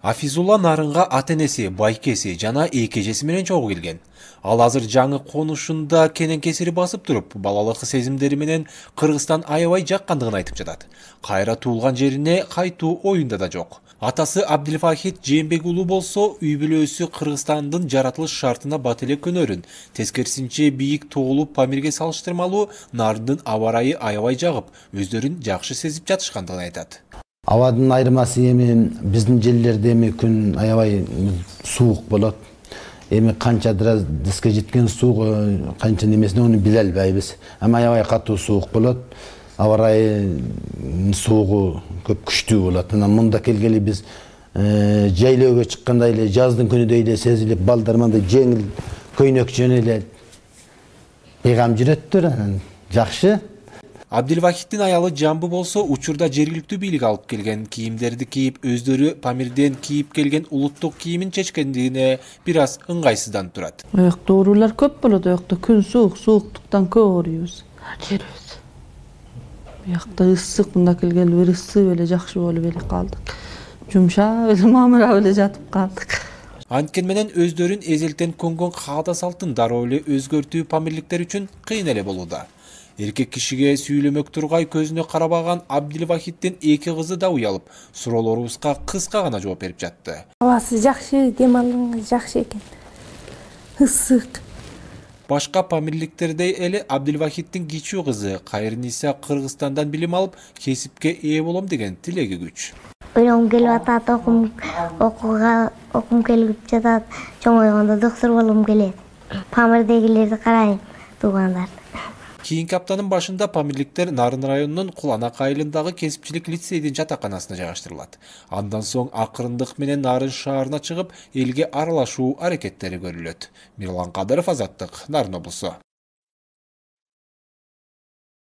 Афизулла Нарынга ата-энеси, байкеси жана эки менен чогуу келген. Ал азыр жаңы конушунда кенен кесири басып туруп, балалык сезимдери менен Кыргызстан аябай жаккандыгын айтып жатат. Кайра туулган жерине кайтуу оюнда да жок. Атасы Абдилфахит Жээнбек уулу болсо, үй бүлөсү Кыргызстандын жаратылыш шартына бат эле көнөрүн. Тескерисинче бийик тоолуп Памирге салыштырмалуу Нарындын аба ырайы аябай жагып, өздөрүн жакшы сезип жатышкандыгын айтат. Абадын айырмасы эми биздин жерлерде эми күн аябай суук болот. Эми канча градуске жеткен суук канча немесин ону биле албайбыз. Ама аябай катуу суук болот. Аба ырайы суугу көп күчтүү болот. Анан мында келгели биз жайлоого чыккандай эле жаздын күнүдөй эле сезилип, балдар мындай жеңил көйнөк жөн эле бейгам жүрөттүр. Анан жакшы. Абдилвахиттин аялы Жамбы болсо, учурда жергиликтүү бийлик алып келген кийимдерди кийип, өздөрү Памирден кийип келген улуттук кийимин чечкендигине бир аз ыңгайсызданып турат. Оякта оорулар көп болот, оякта күн суук, сууктуктан көп ооруйбуз. Жүрүбүз. Оякта ысык, мында келгели бир ысып эле жакшы болуп эле калдык. Жумшап эле мамырап эле жатып калдык. Анткени менен өздөрүн эзелтен көнгөн каада салтын дароо эле өзгөртүү памирликтер үчүн кыйын эле болууда. Эркек кишиге сүйлөмөк тургай көзүнө карабаган Абдилвахиттин эки кызы да уялып, суроолорубузга кыска гана жооп берип жатты. Абасы жакшы, дем алганга жакшы экен. Ысык. Башка памирликтердей эле Абдилвахиттин кичүү кызы Кайрниса Кыргызстандан билим алып, кесипке ээ болом деген тилеги күч. Ойлогум келип атат, окугум келип жатат, чоңойгондо доктор болгум келет. Памирдегилерди карайм, туугандарды. Кийинки аптанын башында памирликтер Нарын районунун Куланак айылындагы кесипчилик лицейдин жатаканасына жайгаштырылат. Андан соң акырындык менен Нарын шаарына чыгып, элге аралашуу аракеттери көрүлөт. Мирлан Кадыров, Азаттык, Нарын облусу.